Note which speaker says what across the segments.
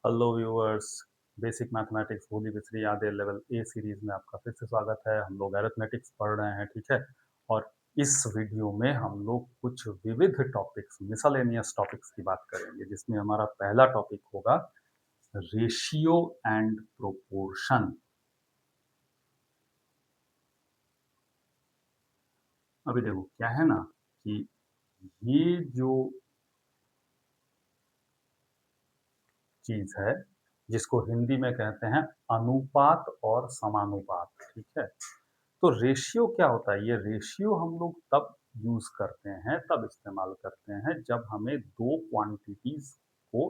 Speaker 1: Hello viewers. Basic mathematics भूली बिसरी यादें लेवल ए सीरीज में आपका फिर से स्वागत है। हम लोग अरिथमेटिक्स पढ़ रहे हैं, ठीक है। और इस वीडियो में हम लोग कुछ विविध टॉपिक्स, मिसलेनियस टॉपिक्स की बात करेंगे, जिसमें हमारा पहला टॉपिक होगा रेशियो एंड प्रोपोर्शन। अभी देखो क्या है ना कि ये जो चीज है जिसको हिंदी में कहते हैं अनुपात और समानुपात, ठीक है। तो रेशियो क्या होता है? ये रेशियो हम लोग तब यूज करते हैं, तब इस्तेमाल करते हैं जब हमें दो क्वांटिटीज को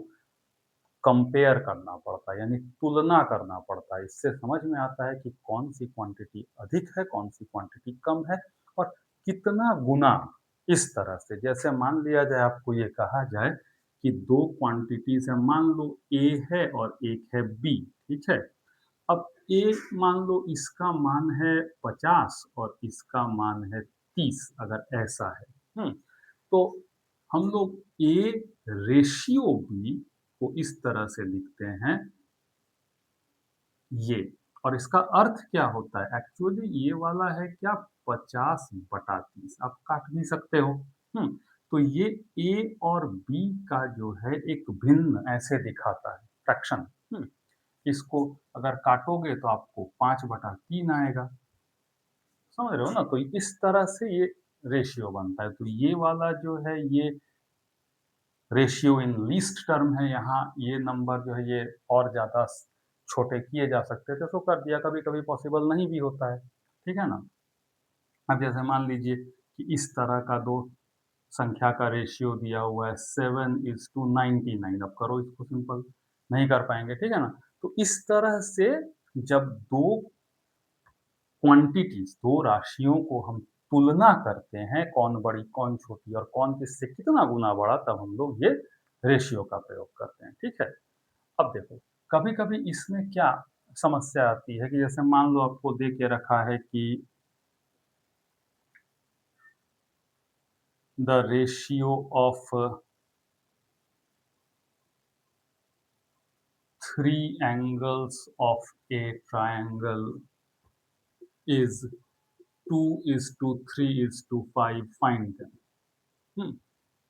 Speaker 1: कंपेयर करना पड़ता है, यानी तुलना करना पड़ता है। इससे समझ में आता है कि कौन सी क्वांटिटी अधिक है, कौन सी क्वांटिटी कम है, और कितना गुना। इस तरह से जैसे मान लिया जाए, आपको ये कहा जाए कि दो क्वांटिटीज है, मान लो ए है और एक है बी, ठीक है। अब ए मान लो इसका मान है 50 और इसका मान है 30, अगर ऐसा है। तो हम लोग ए रेशियो बी को इस तरह से लिखते हैं, ये। और इसका अर्थ क्या होता है? एक्चुअली ये वाला है क्या, 50/30। आप काट भी सकते हो। तो ये ए और बी का जो है एक भिन्न ऐसे दिखाता है, फ्रैक्शन। इसको अगर काटोगे तो आपको 5/3 आएगा। समझ रहे हो ना? तो इस तरह से ये रेशियो बनता है। तो ये वाला जो है ये रेशियो इन लीस्ट टर्म है। यहाँ ये नंबर जो है ये और ज़्यादा छोटे किए जा सकते थे, तो कर दिया। कभी कभी पॉसिबल नहीं भी होता है, ठीक है ना। अब जैसे मान लीजिए कि इस तरह का दो संख्या का रेशियो दिया हुआ है 7:99। अब करो इसको सिंपल, नहीं कर पाएंगे, ठीक है ना। तो इस तरह से जब दो क्वांटिटीज, दो राशियों को हम तुलना करते हैं, कौन बड़ी कौन छोटी और कौन किससे कितना गुना बड़ा, तब हम लोग ये रेशियो का प्रयोग करते हैं, ठीक है। अब देखो, कभी कभी इसमें क्या समस्या आती है कि जैसे मान लो आपको दे के रखा है कि the ratio of three angles of A triangle is 2:3:5, find them.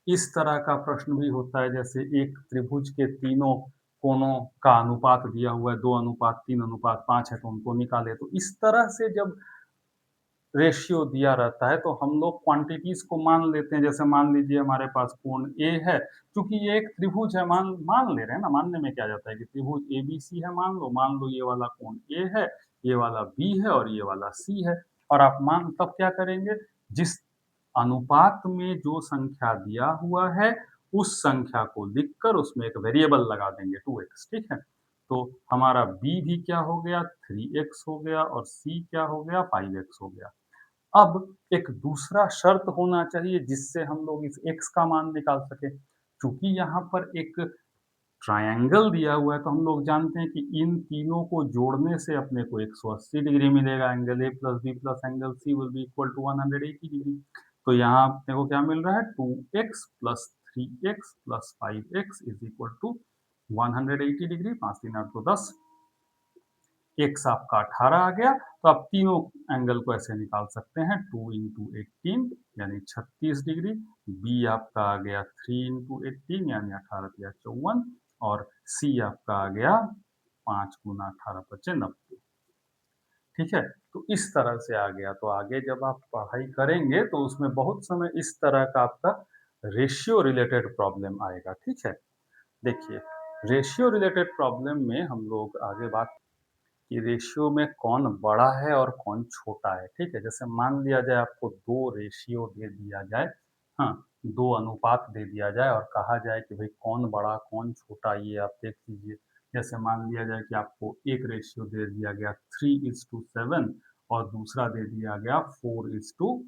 Speaker 1: इस तरह का प्रश्न भी होता है। जैसे एक त्रिभुज के तीनों कोणों का अनुपात दिया हुआ है, 2:3:5 है, तो उनको निकाले। तो इस तरह से जब रेशियो दिया रहता है तो हम लोग क्वांटिटीज को मान लेते हैं। जैसे मान लीजिए हमारे पास कोण ए है, क्योंकि ये एक त्रिभुज है, मान मान ले रहे हैं ना। मानने में क्या जाता है कि त्रिभुज ए बी सी है, मान लो ये वाला कोण ए है, ये वाला बी है और ये वाला सी है। और आप मान तब क्या करेंगे, जिस अनुपात में जो संख्या दिया हुआ है उस संख्या को लिखकर उसमें एक वेरिएबल लगा देंगे 2x, ठीक है। तो हमारा b भी क्या हो गया, 3x हो गया, और c क्या हो गया, 5x हो गया। अब एक दूसरा शर्त होना चाहिए जिससे हम लोग इस x का मान निकाल सके। क्योंकि यहाँ पर एक ट्रायंगल दिया हुआ है, तो हम लोग जानते हैं कि इन तीनों को जोड़ने से अपने को 180 डिग्री मिलेगा। Angle A plus B plus angle C will be equal to 180 degree. तो यहाँ अपने को क्या मिल रहा है, 2x plus 3x plus 5x is equal to 180 degree. 5×3 = 10। X आपका 18 आ गया। तो आप तीनों एंगल को ऐसे निकाल सकते हैं, 2 × 18 यानी 36 डिग्री। बी आपका आ गया 3 × 18 यानी 18×3 = 54। और सी आपका आ गया 5×18=90, ठीक है। तो इस तरह से आ गया। तो आगे जब आप पढ़ाई करेंगे तो उसमें बहुत समय इस तरह का आपका रेशियो रिलेटेड प्रॉब्लम आएगा, ठीक है। देखिए, रेशियो रिलेटेड प्रॉब्लम में हम लोग आगे बात कि रेशियो में कौन बड़ा है और कौन छोटा है, ठीक है। जैसे मान लिया जाए आपको दो रेशियो दे दिया जाए, हाँ, दो अनुपात दे दिया जाए और कहा जाए कि भाई कौन बड़ा कौन छोटा, ये आप देख लीजिए। जैसे मान लिया जाए कि आपको एक रेशियो दे दिया गया 3:7 और दूसरा दे दिया गया 4:,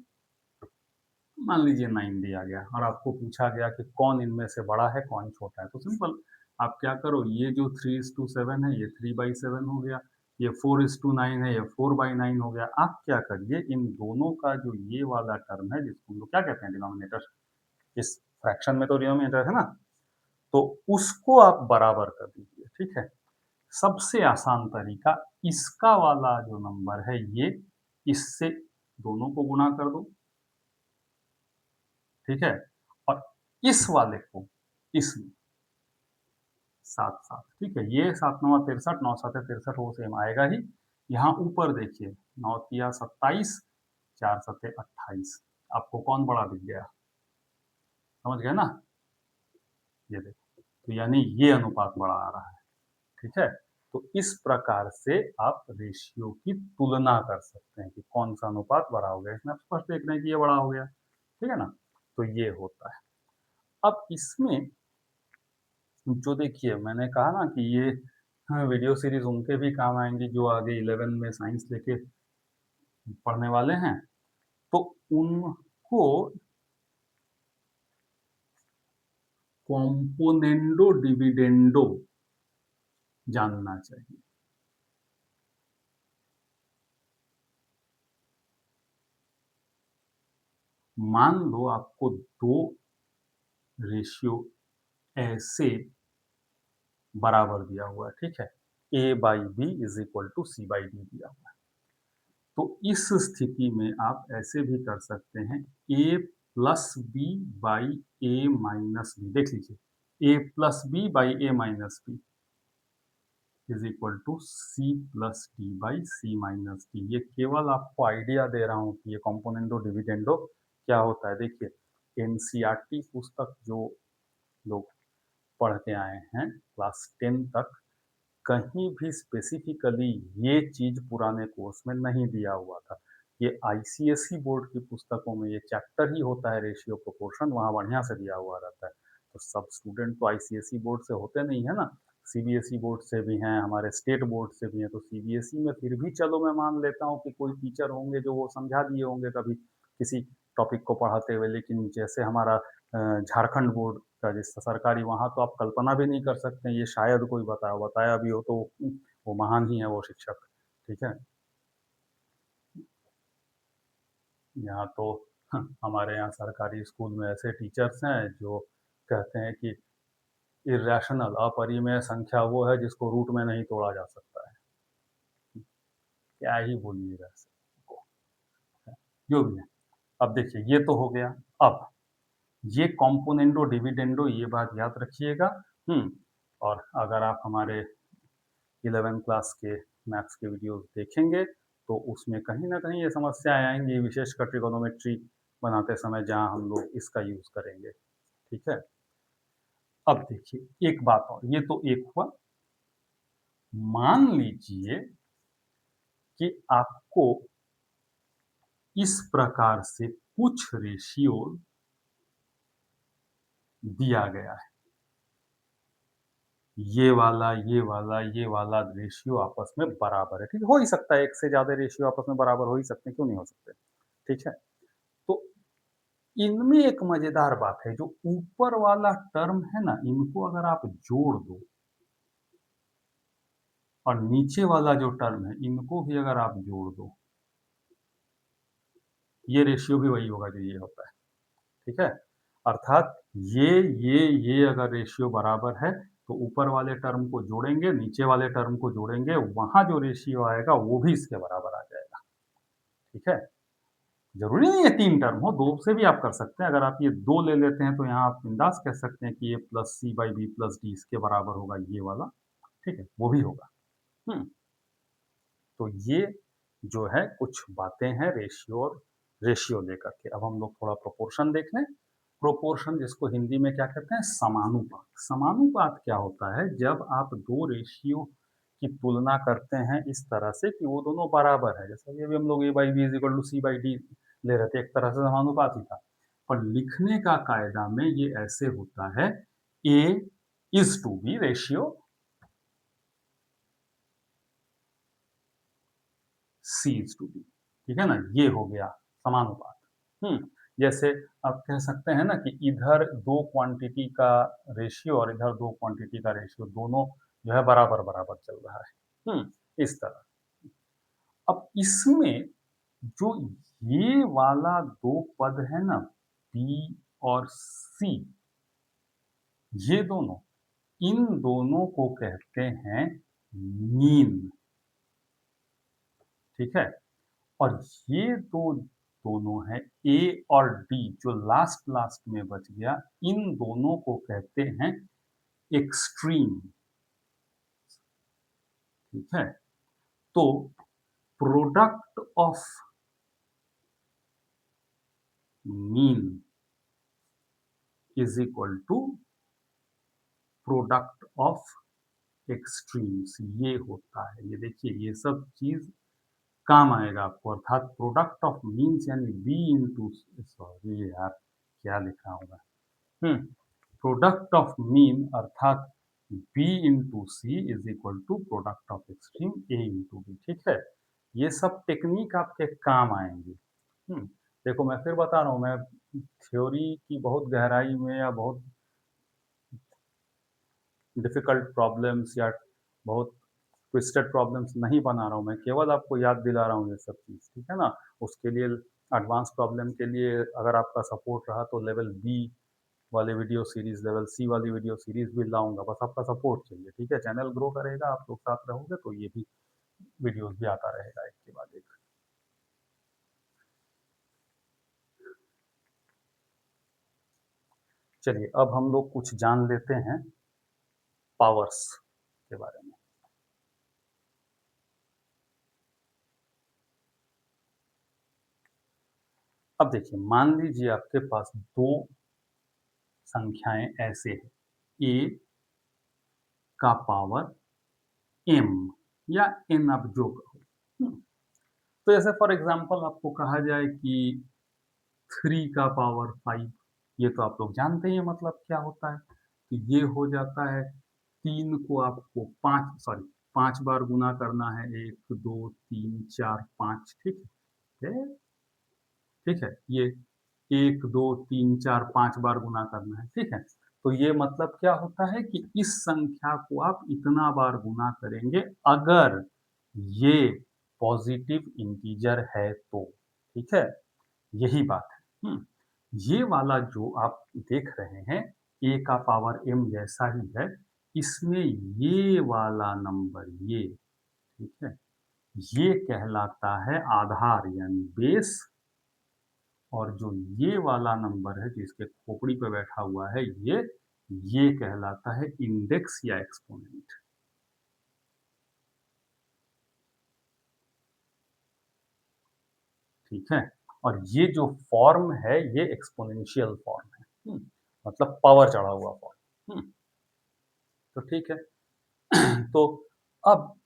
Speaker 1: मान लीजिए 9 दिया गया, और आपको पूछा गया कि कौन इनमें से बड़ा है कौन छोटा है। तो सिंपल, आप क्या करो, ये जो 3:7 है ये 3/7 हो गया, ये 4:9 है ये 4/9 हो गया। आप क्या करिए, इन दोनों का जो ये वाला टर्म है, जिसको हम लोग क्या कहते हैं, डिनोमिनेटर, इस फ्रैक्शन में तो डिनोमिनेटर है ना, तो उसको आप बराबर कर दीजिए, ठीक है? सबसे आसान तरीका इसका वाला जो नंबर है ये, इससे दोनों को गुणा कर दो, ठीक है? और इस वाले को इसमें 7-7 ठीक है? ये 7 9 63 9 7 63 वो सेम आएगा ही। यहाँ ऊपर देखिए 9 तिया 27 4 सत्ते 28 आपको कौन बड़ा दिख गया? समझ गए ना? ये देखो, तो यानी ये अनुपात बड़ा आ रहा है, ठीक है? तो इस प्रकार से आप रेशियो की तुलना कर सकते हैं कि कौन-सा अनुपात बड़ा हो गया। इसमें आप स्पष्ट देख रहे हैं कि ये बड़ा हो गया, ठीक है ना? तो ये होता है। अब इसमें जो देखिए मैंने कहा ना कि ये वीडियो सीरीज़ उनके भी काम आएँगी जो आगे 11 में साइंस लेके पढ़ने वाले हैं, तो उनको कॉम्पोनेंडो डिविडेंडो जानना चाहिए। मान लो आपको 2 रेशियो ऐसे बराबर दिया हुआ है, ठीक है? A by B is equal to C by D दिया हुआ है। तो इस स्थिति में आप ऐसे भी कर सकते हैं A plus B by A minus B देख लीजिए A plus B by A minus B is equal to C plus D by C minus D. ये केवल आपको आइडिया दे रहा हूँ कि ये कॉम्पोनेंडो डिविडेंडो क्या होता है। देखिए एनसीईआरटी पुस्तक जो लोग पढ़ के आए हैं क्लास 10 तक, कहीं भी स्पेसिफिकली ये चीज़ पुराने कोर्स में नहीं दिया हुआ था। ये आईसीएसई बोर्ड की पुस्तकों में ये चैप्टर ही होता है रेशियो प्रोपोर्शन, वहाँ बढ़िया से दिया हुआ रहता है। तो सब स्टूडेंट तो आईसीएसई बोर्ड से होते नहीं है ना, सीबीएसई बोर्ड से भी हैं, हमारे स्टेट बोर्ड से भी हैं। तो सीबीएसई में फिर भी चलो मैं मान लेता हूँ कि कोई टीचर होंगे जो वो समझा दिए होंगे कभी किसी टॉपिक को पढ़ाते हुए, लेकिन जैसे हमारा झारखंड बोर्ड का जिस सरकारी, वहाँ तो आप कल्पना भी नहीं कर सकते हैं, ये शायद कोई बताया भी हो तो वो महान ही है वो शिक्षक, ठीक है? यहाँ तो हमारे यहाँ सरकारी स्कूल में ऐसे टीचर्स हैं जो कहते हैं कि इर्रेशनल अपरिमेय संख्या वो है जिसको रूट में नहीं तोड़ा जा सकता है। क्या ही बोलिएगा इसको, जो भी है। अब देखिए ये तो हो गया। अब ये कॉम्पोनेंडो डिविडेंडो ये बात याद रखिएगा। और अगर आप हमारे 11 क्लास के मैथ्स के वीडियोस देखेंगे तो उसमें कहीं ना कहीं ये समस्याएं आएंगी, विशेषकर ट्रिगोनोमेट्री बनाते समय जहां हम लोग इसका यूज करेंगे, ठीक है? अब देखिए एक बात और, ये तो एक हुआ। मान लीजिए कि आपको इस प्रकार से कुछ रेशियो दिया गया है, ये वाला रेशियो आपस में बराबर है, ठीक है? हो ही सकता है, एक से ज्यादा रेशियो आपस में बराबर हो ही सकते हैं, क्यों नहीं हो सकते, ठीक है? तो इनमें एक मजेदार बात है, जो ऊपर वाला टर्म है ना, इनको अगर आप जोड़ दो और नीचे वाला जो टर्म है इनको भी अगर आप जोड़ दो, ये रेशियो भी वही होगा जो ये होता है, ठीक है? अर्थात ये ये अगर रेशियो बराबर है तो ऊपर वाले टर्म को जोड़ेंगे, नीचे वाले टर्म को जोड़ेंगे, वहां जो रेशियो आएगा वो भी इसके बराबर आ जाएगा, ठीक है? जरूरी नहीं है 3 टर्म हो, 2 से भी आप कर सकते हैं। अगर आप ये 2 ले लेते हैं तो यहाँ आप बिंदास कह सकते हैं कि ये plus C by B plus D इसके बराबर होगा ये वाला, ठीक है? वो भी होगा। हुँ, तो ये जो है कुछ बातें हैं रेशियो और रेशियो लेकर के। अब हम लोग थोड़ा प्रोपोर्शन देख लें। प्रोपोर्शन जिसको हिंदी में क्या कहते हैं? समानुपात। समानुपात क्या होता है? जब आप 2 रेशियो की तुलना करते हैं इस तरह से कि वो दोनों बराबर है। जैसे ये भी हम लोग a by B is equal to c by D ले रहे थे, एक तरह से समानुपात ही था। पर लिखने का कायदा में ये ऐसे होता है, a is to b ratio C is to B, ठीक है ना? ये हो गया समानुपात। हुँ, जैसे आप कह सकते हैं ना कि इधर 2 क्वांटिटी का रेशियो और इधर 2 क्वांटिटी का रेशियो दोनों जो है बराबर-बराबर चल रहा है। इस तरह। अब इसमें जो ये वाला 2 पद है ना, B और C, ये दोनों इन दोनों को कहते हैं मीन, ठीक है। और ये दो दोनों हैं ए और डी, जो लास्ट लास्ट में बच गया, इन दोनों को कहते हैं एक्सट्रीम, ठीक है। तो product of mean is equal to product of extremes, ये होता है। ये देखिए, ये सब चीज काम आएगा आपको, अर्थात प्रोडक्ट ऑफ मीन्स यानी बी इंटू, सॉरी यार क्या लिखा हूँ मैं, प्रोडक्ट ऑफ मीन अर्थात B into C is equal to product of extreme A into B, ठीक है। ये सब टेक्निक आपके काम आएंगे। देखो मैं फिर बता रहा हूँ, मैं थ्योरी की बहुत गहराई में या बहुत डिफिकल्ट प्रॉब्लम्स या बहुत ट्विस्टेड प्रॉब्लम्स नहीं बना रहा हूँ, मैं केवल आपको याद दिला रहा हूँ ये सब चीज़, ठीक है ना। उसके लिए एडवांस प्रॉब्लम के लिए अगर आपका सपोर्ट रहा तो लेवल बी वाले वीडियो सीरीज, लेवल सी वाली वीडियो सीरीज भी लाऊंगा, बस आपका सपोर्ट चाहिए, ठीक है। चैनल ग्रो करेगा, आप लोग साथ रहोगे तो ये भी वीडियोस भी आता रहेगा एक के बाद एक। चलिए अब हम लोग कुछ जान लेते हैं पावर्स के बारे में। अब देखिए, मान लीजिए आपके पास दो संख्याएं ऐसे हैं, ए का पावर एम या एन, आप जो कहो। तो जैसे फॉर एग्जांपल आपको कहा जाए कि 3 का पावर 5, ये तो आप लोग जानते ही हैं मतलब क्या होता है। तो ये हो जाता है, 3 को आपको 5 बार गुना करना है, 1 2 3 4 5, ठीक है। ठीक है, ये 1 2 3 4 5 बार गुना करना है, ठीक है। तो ये मतलब क्या होता है कि इस संख्या को आप इतना बार गुना करेंगे अगर ये पॉजिटिव इंटीजर है तो, ठीक है। यही बात है। ये वाला जो आप देख रहे हैं, ए का पावर एम जैसा ही है, इसमें ये वाला नंबर, ये, ठीक है, ये कहलाता है आधार यानी बेस। और जो ये वाला नंबर है जिसके खोपड़ी पे बैठा हुआ है, ये कहलाता है इंडेक्स या एक्सपोनेंट, ठीक है। और ये जो फॉर्म है ये एक्सपोनेंशियल फॉर्म है, मतलब पावर चढ़ा हुआ फॉर्म। तो ठीक है। तो अब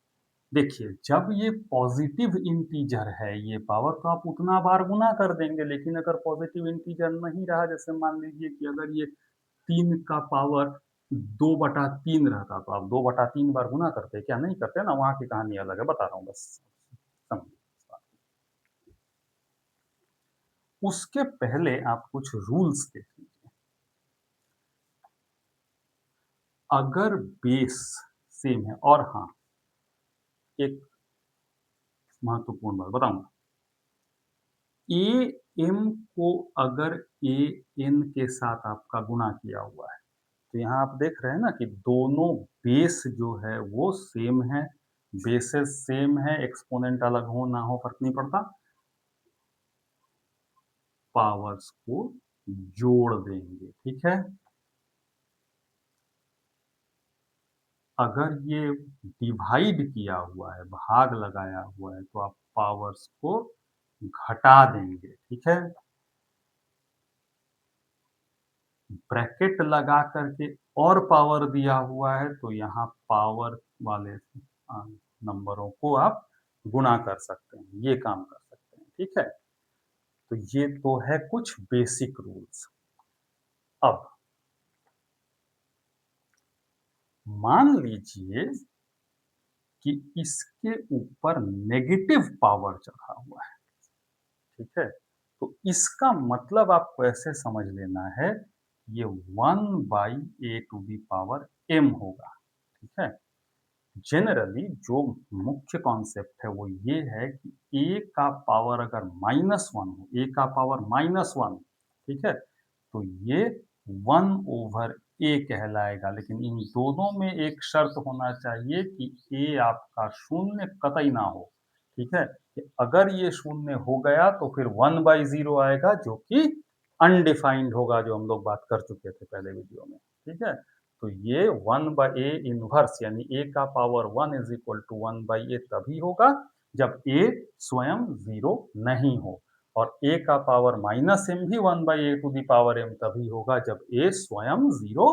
Speaker 1: देखिए, जब ये पॉजिटिव इंटीजर है ये पावर, तो आप उतना बार गुना कर देंगे। लेकिन अगर पॉजिटिव इंटीजर नहीं रहा, जैसे मान लीजिए कि अगर ये 3 का पावर 2/3 रहता, तो आप 2/3 बार गुना करते, क्या नहीं करते ना, वहां की कहानी अलग है, बता रहा हूँ बस समझिए। उसके पहले आप कुछ रूल्स देख लीजिए। अगर बेस सेम है, और हाँ, एक महत्वपूर्ण बात बताऊंगा, ए एम को अगर ए एन के साथ आपका गुणा किया हुआ है, तो यहाँ आप देख रहे हैं ना कि दोनों बेस जो है वो सेम है, बेसेस सेम है, एक्सपोनेंट अलग हो ना हो फर्क नहीं पड़ता, पावर्स को जोड़ देंगे, ठीक है। अगर ये डिवाइड किया हुआ है, भाग लगाया हुआ है, तो आप पावर्स को घटा देंगे, ठीक है। ब्रैकेट लगा करके और पावर दिया हुआ है, तो यहाँ पावर वाले नंबरों को आप गुणा कर सकते हैं, ये काम कर सकते हैं, ठीक है। तो ये तो है कुछ बेसिक रूल्स। अब मान लीजिए कि इसके ऊपर नेगेटिव पावर चढ़ा हुआ है, ठीक है। तो इसका मतलब आपको ऐसे समझ लेना है, ये 1/a⁴ होगा, ठीक है। जनरली जो मुख्य कॉन्सेप्ट है वो ये है कि ए का पावर अगर -1 हो, ए का पावर -1, ठीक है, तो ये 1/a ए कहलाएगा, लेकिन इन दोनों में एक शर्त होना चाहिए कि ए आपका शून्य कतई ना हो, ठीक है? कि अगर ये शून्य हो गया तो फिर 1/0 आएगा जो कि अनडिफाइंड होगा, जो हम लोग बात कर चुके थे पहले वीडियो में, ठीक है? तो ये 1/a इनवर्स यानी a का power 1 is equal to 1/a तभी होगा जब a स्वयं 0 नहीं हो, और a का पावर माइनस m भी 1/a to the power m तभी होगा जब a स्वयं 0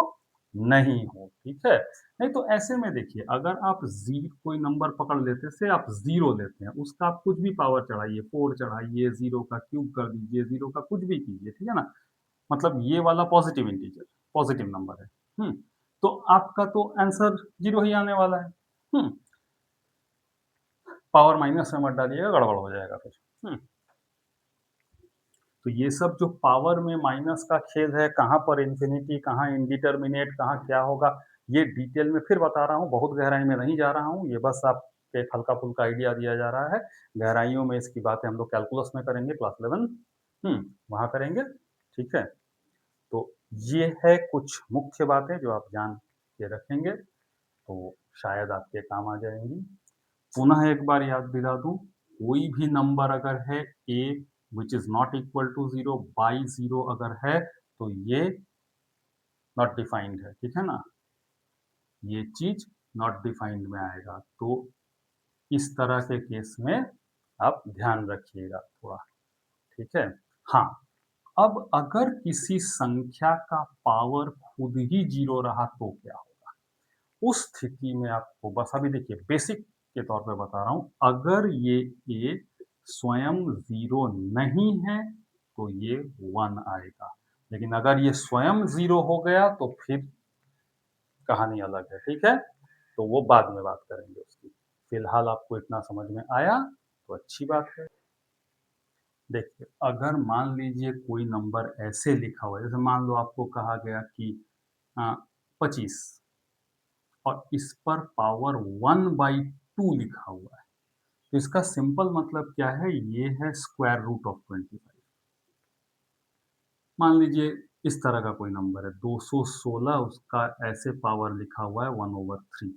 Speaker 1: नहीं हो, ठीक है? नहीं तो ऐसे में देखिए, अगर आप कोई नंबर पकड़ लेते से आप 0 लेते हैं, उसका आप कुछ भी पावर चढ़ाइए, 4 चढ़ाइए, 0 का क्यूब कर दीजिए, 0 का कुछ भी कीजिए, ठीक है ना? मतलब ये वाला पॉजिटिव इंटीजर, पॉजिटिव नंबर है। तो आपका तो आंसर 0 ही आने वाला है। पावर माइनस में मत डालिएगा, गड़बड़ हो जाएगा फिर। तो ये सब जो पावर में माइनस का खेल है, कहाँ पर इन्फिनिटी, कहाँ इंडिटरमिनेट, कहाँ क्या होगा, ये डिटेल में फिर बता रहा हूँ, बहुत गहराई में नहीं जा रहा हूँ, ये बस आपको एक हल्का-फुल्का आइडिया दिया जा रहा है। गहराइयों में इसकी बातें हम लोग कैलकुलस में करेंगे, क्लास 11 वहाँ करेंगे, ठीक है? तो ये है कुछ मुख्य बातें जो आप जान के रखेंगे, तो शायद आपके काम आ जाएँगी। पुनः एक बार याद दिला दूँ, कोई भी नंबर अगर है a which is not equal to 0 by 0 अगर है, तो ये नॉट डिफाइंड है, ठीक है ना? ये चीज़ नॉट डिफाइंड में आएगा। तो इस तरह के केस में आप ध्यान रखिएगा थोड़ा, ठीक है? हाँ, अब अगर किसी संख्या का पावर खुद ही 0 रहा तो क्या होगा? उस स्थिति में आपको बस अभी देखिए बेसिक के तौर पे बता रहा हूँ, अगर ये a स्वयं 0 नहीं है, तो ये 1 आएगा। लेकिन अगर ये स्वयं 0 हो गया तो फिर कहानी अलग है, ठीक है? तो वो बाद में बात करेंगे उसकी। फिलहाल आपको इतना समझ में आया, तो अच्छी बात है। देखिए, अगर मान लीजिए कोई नंबर ऐसे लिखा हुआ है, जैसे मान लो आपको कहा गया कि अ, 25 और इस पर पावर 1/2 लिखा हुआ है। तो इसका सिंपल मतलब क्या है? ये है स्क्वायर रूट ऑफ 25। मान लीजिए इस तरह का कोई नंबर है 216, उसका ऐसे पावर लिखा हुआ है 1/3,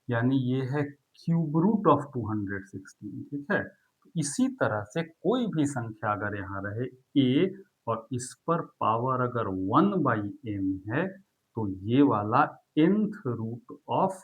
Speaker 1: यानी ये है क्यूब रूट ऑफ 216, ठीक है? तो इसी तरह से कोई भी संख्या अगर यहाँ रहे a और इस पर पावर अगर 1/n है, तो ये वाला nth रूट ऑफ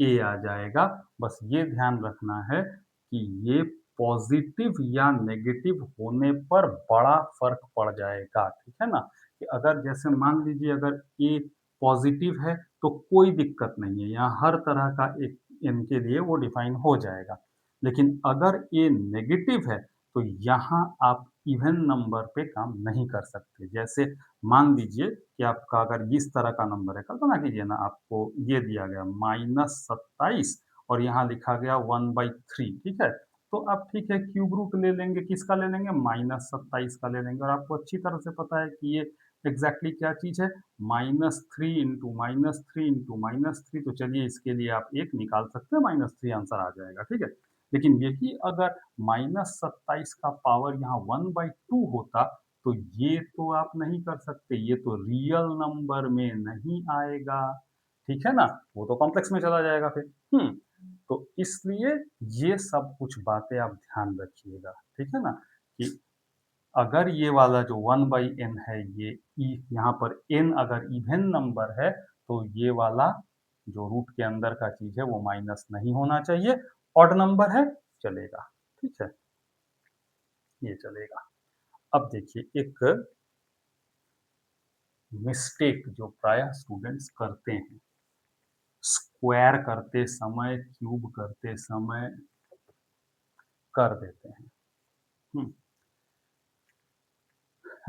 Speaker 1: ए आ जाएगा। बस ये ध्यान रखना है कि ये पॉजिटिव या नेगेटिव होने पर बड़ा फ़र्क पड़ जाएगा, ठीक है ना? कि अगर जैसे मान लीजिए अगर ए पॉजिटिव है तो कोई दिक्कत नहीं है, यहाँ हर तरह का एक n के लिए वो डिफ़ाइन हो जाएगा। लेकिन अगर ए नेगेटिव है तो यहाँ आप इवन नंबर पे काम नहीं कर सकते। जैसे मान लीजिए कि आपका अगर इस तरह का नंबर है, कल्पना कीजिए ना आपको ये दिया गया -27 और यहाँ लिखा गया 1/3, ठीक है? तो आप ठीक है क्यूब रूट ले लेंगे, किसका ले लेंगे? -27 का ले लेंगे, और आपको अच्छी तरह से पता है कि ये एग्ज़ैक्टली क्या चीज़ है? -3 इंटू -3 इंटू -3, तो चलिए इसके लिए आप 1 निकाल सकते हैं, -3 आंसर आ जाएगा, ठीक है? लेकिन यही अगर -27 का पावर यहाँ 1/2 होता, तो ये तो आप नहीं कर सकते, ये तो रियल नंबर में नहीं आएगा, ठीक है ना? वो तो कॉम्प्लेक्स में चला जाएगा फिर। तो इसलिए ये सब कुछ बातें आप ध्यान रखिएगा, ठीक है ना? कि अगर ये वाला जो 1/n है, ये यहाँ पर n अगर इवन नंबर है, तो ये वाला जो रूट के अंदर का चीज़ है वो माइनस नहीं होना चाहिए। ऑड नंबर है, चलेगा, ठीक है? ये चलेगा। अब देखिए एक मिस्टेक जो प्रायः स्टूडेंट्स करते हैं, स्क्वायर करते समय, क्यूब करते समय कर देते हैं। हुँ,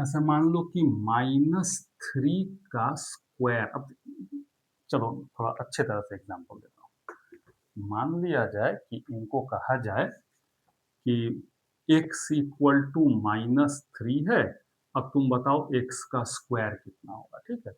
Speaker 1: ऐसे मान लो कि -3 का स्क्वायर, अब चलो थोड़ा अच्छे तरह से एग्ज़ाम्पल देता हूँ। मान लिया जाए कि इनको कहा जाए कि x इक्वल टू -3 है, अब तुम बताओ x का स्क्वायर कितना होगा, ठीक है?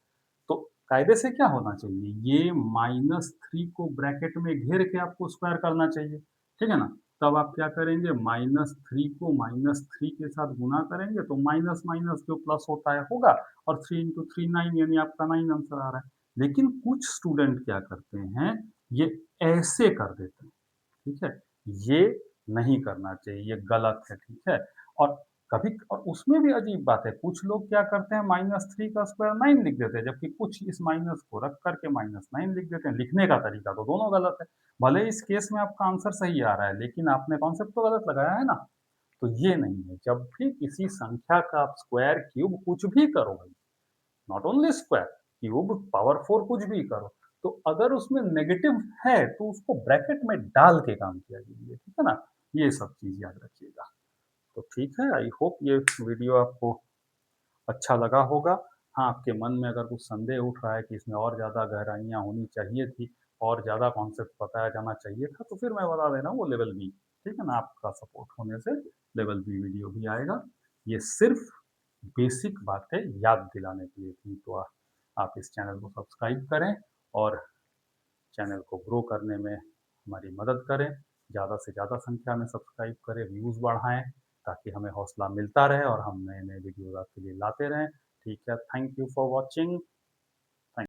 Speaker 1: तो कायदे से क्या होना चाहिए? ये -3 को ब्रैकेट में घेर के आपको स्क्वायर करना चाहिए, ठीक है ना? तब आप क्या करेंगे, -3 को -3 के साथ गुना करेंगे तो माइनस माइनस जो प्लस होता है होगा, और 3 इंटू 3 9 यानी आपका 9 आंसर आ रहा है। लेकिन कुछ स्टूडेंट क्या करते हैं, ये ऐसे कर देते हैं, ठीक है? ये नहीं करना चाहिए, ये गलत है, ठीक है? और कभी और उसमें भी अजीब बात है, कुछ लोग क्या करते हैं, -3 का स्क्वायर 9 लिख देते हैं, जबकि कुछ इस माइनस को रख कर के -9 लिख देते हैं। लिखने का तरीका तो दोनों गलत है। भले ही इस केस में आपका आंसर सही आ रहा है, लेकिन आपने कॉन्सेप्ट तो गलत लगाया है ना? तो ये नहीं है। जब भी किसी संख्या का आप स्क्वायर, क्यूब कुछ भी करो भाई, not only square, cube, power 4 कुछ भी करो, तो अगर उसमें नेगेटिव है तो उसको ब्रैकेट में डाल के काम किया कीजिए, ठीक है ना? ये सब चीज़ याद रखिएगा। तो ठीक है, आई होप ये वीडियो आपको अच्छा लगा होगा। हाँ, आपके मन में अगर कुछ संदेह उठ रहा है कि इसमें और ज़्यादा गहराइयाँ होनी चाहिए थी, और ज़्यादा कॉन्सेप्ट बताया जाना चाहिए था, तो फिर मैं बता दे रहा हूँ वो लेवल बी, ठीक है ना? आपका सपोर्ट होने से लेवल बी वीडियो भी आएगा। ये सिर्फ़ बेसिक बातें याद दिलाने के लिए थी, तो आप इस चैनल को सब्सक्राइब करें और चैनल को ग्रो करने में हमारी मदद करें। ज़्यादा से ज़्यादा संख्या में सब्सक्राइब करें, व्यूज़ बढ़ाएँ, ताकि हमें हौसला मिलता रहे और हम नए-नए वीडियोज़ आपके लिए लाते रहें। ठीक है, थैंक यू फॉर वॉचिंग।